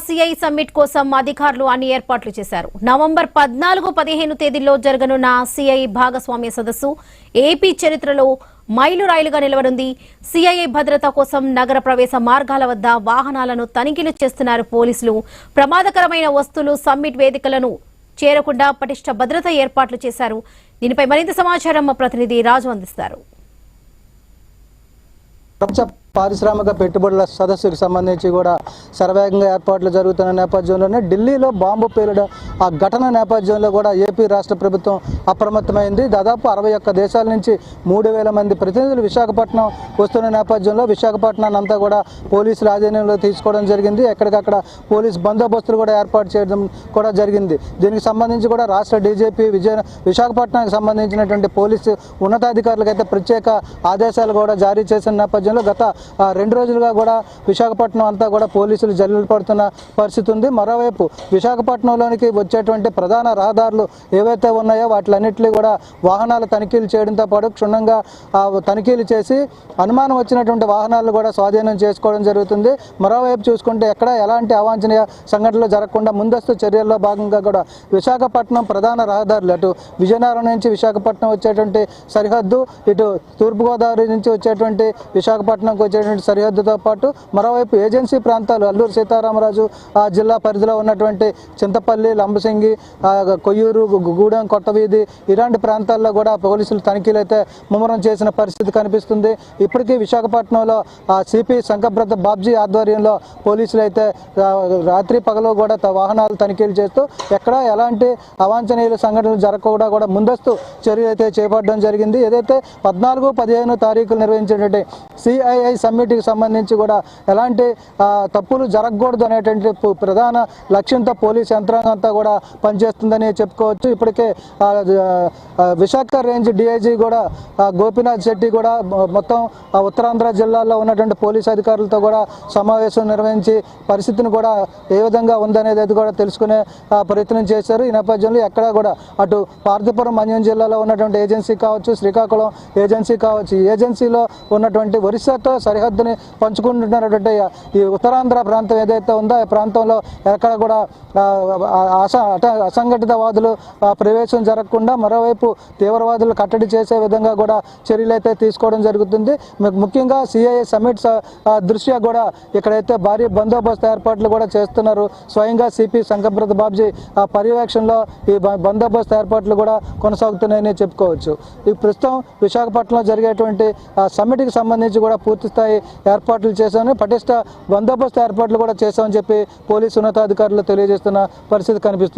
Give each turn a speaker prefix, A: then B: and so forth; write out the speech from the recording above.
A: CI summit కోసం అధికారులు అన్ని ఏర్పాట్లు చేశారు. నవంబర్ 14-15 తేదీల్లో జరగనున్న సిఐ భాగస్వామ్య సదస్సు ఏపీ చరిత్రలో మైలురాయిలుగా నిలవనుంది. సిఐ భద్రత కోసం నగర ప్రవేశ మార్గాల వద్ద వాహనాలను తనిఖీలు చేస్తున్నారు పోలీసులు. ప్రమాదకరమైన వస్తువులు సమ్మిట్ వేదికలను చేరకుండా పటిష్ట భద్రత ఏర్పాట్లు చేశారు. దీనిపై మరింత సమాచారం మా ప్రతినిధి రాజు అందిస్తారు.
B: ప్రపంచ పారిశ్రామిక పెట్టుబడుల సదస్సుకు సంబంధించి కూడా శరవేగంగా ఏర్పాట్లు జరుగుతున్న నేపథ్యంలోనే ఢిల్లీలో బాంబు పేలుడు ఆ ఘటన నేపథ్యంలో కూడా ఏపీ రాష్ట్ర ప్రభుత్వం అప్రమత్తమైంది. దాదాపు 61 దేశాల నుంచి 3000 మంది ప్రతినిధులు విశాఖపట్నం వస్తున్న నేపథ్యంలో విశాఖపట్నాన్ని అంతా కూడా పోలీసుల ఆధీనంలో తీసుకోవడం జరిగింది. ఎక్కడికక్కడ పోలీస్ బందోబస్తులు కూడా ఏర్పాటు చేయడం కూడా జరిగింది. దీనికి సంబంధించి కూడా రాష్ట్ర డీజీపీ విశాఖపట్నానికి సంబంధించినటువంటి పోలీసు ఉన్నతాధికారులకు అయితే ప్రత్యేక ఆదేశాలు కూడా జారీ చేసిన నేపథ్యంలో గత 2 రోజులుగా కూడా విశాఖపట్నం అంతా కూడా పోలీసులు జల్లులు పడుతున్న పరిస్థితి ఉంది. మరోవైపు విశాఖపట్నంలోనికి వచ్చేటువంటి ప్రధాన రహదారులు ఏవైతే ఉన్నాయో వాటిలన్నింటినీ కూడా వాహనాల తనిఖీలు చేయడంతో పాటు క్షుణ్ణంగా తనిఖీలు చేసి అనుమానం వచ్చినటువంటి వాహనాలను కూడా స్వాధీనం చేసుకోవడం జరుగుతుంది. మరోవైపు చూసుకుంటే ఎక్కడ ఎలాంటి అవాంఛనీయ సంఘటనలు జరగకుండా ముందస్తు చర్యల్లో భాగంగా కూడా విశాఖపట్నం ప్రధాన రహదారులు అటు విజయనగరం నుంచి విశాఖపట్నం వచ్చేటువంటి సరిహద్దు, ఇటు తూర్పుగోదావరి నుంచి వచ్చేటువంటి విశాఖపట్నంకి వచ్చేటువంటి సరిహద్దుతో పాటు మరోవైపు ఏజెన్సీ ప్రాంతాలు అల్లూరు సీతారామరాజు జిల్లా పరిధిలో ఉన్నటువంటి చింతపల్లి, లంబసింగి, కొయ్యూరు, గూడెం, కొత్తవీధి ఇలాంటి ప్రాంతాల్లో కూడా పోలీసులు తనిఖీలు అయితే ముమ్మరం చేసిన పరిస్థితి కనిపిస్తుంది. ఇప్పటికీ విశాఖపట్నంలో సిపి శంకరబ్రత బాబ్జీ ఆధ్వర్యంలో పోలీసులు అయితే రాత్రి పగలు కూడా వాహనాలు తనిఖీలు చేస్తూ ఎక్కడ ఎలాంటి అవాంఛనీయ సంఘటనలు జరగకుండా కూడా ముందస్తు చర్యలు అయితే చేపట్టడం జరిగింది. ఏదైతే 14-15 తారీఖులు నిర్వహించేటువంటి సిఐఐ సమ్మిట్కి సంబంధించి కూడా ఎలాంటి తప్పులు జరగకూడదు అనేటువంటి ప్రధాన లక్ష్యంతో పోలీస్ యంత్రాంగం అంతా కూడా పనిచేస్తుందని చెప్పుకోవచ్చు. ఇప్పటికే విశాఖ రేంజ్ డిఐజీ కూడా గోపీనాథ్ శెట్టి కూడా మొత్తం ఉత్తరాంధ్ర జిల్లాల్లో ఉన్నటువంటి పోలీస్ అధికారులతో కూడా సమావేశం నిర్వహించి పరిస్థితిని కూడా ఏ విధంగా ఉందనేది కూడా తెలుసుకునే ప్రయత్నం చేశారు. ఈ నేపథ్యంలో ఎక్కడ కూడా అటు పార్థిపురం మన్యం జిల్లాలో ఉన్నటువంటి ఏజెన్సీ కావచ్చు, శ్రీకాకుళం ఏజెన్సీ కావచ్చు, ఈ ఏజెన్సీలో ఉన్నటువంటి ఒరిస్సాతో సరిహద్దుని పంచుకుంటున్నటువంటి ఈ ఉత్తరాంధ్ర ప్రాంతం ఏదైతే ఉందో ఆ ప్రాంతంలో ఎక్కడ కూడా అసంఘటితవాదులు ప్రవేశం జరగకుండా మరోవైపు తీవ్రవాదులు కట్టడి చేసే విధంగా కూడా చర్యలు అయితే తీసుకోవడం జరుగుతుంది. ముఖ్యంగా సిఐఏ సమ్మిట్ దృష్ట్యా కూడా ఇక్కడైతే భారీ బందోబస్తు ఏర్పాట్లు కూడా చేస్తున్నారు. స్వయంగా సిపి శంకరబ్రత బాబ్జీ పర్యవేక్షణలో ఈ బందోబస్తు ఏర్పాట్లు కూడా కొనసాగుతున్నాయని చెప్పుకోవచ్చు. ఈ ప్రస్తుతం విశాఖపట్నంలో జరిగేటువంటి సమ్మిట్కి సంబంధించి కూడా పూర్తి స్థాయి ఏర్పాట్లు చేశామని, పటిష్ట బందోబస్తు ఏర్పాట్లు కూడా చేశామని చెప్పి పోలీసు ఉన్నతాధికారులు తెలియజేస్తున్న పరిస్థితి కనిపిస్తుంది.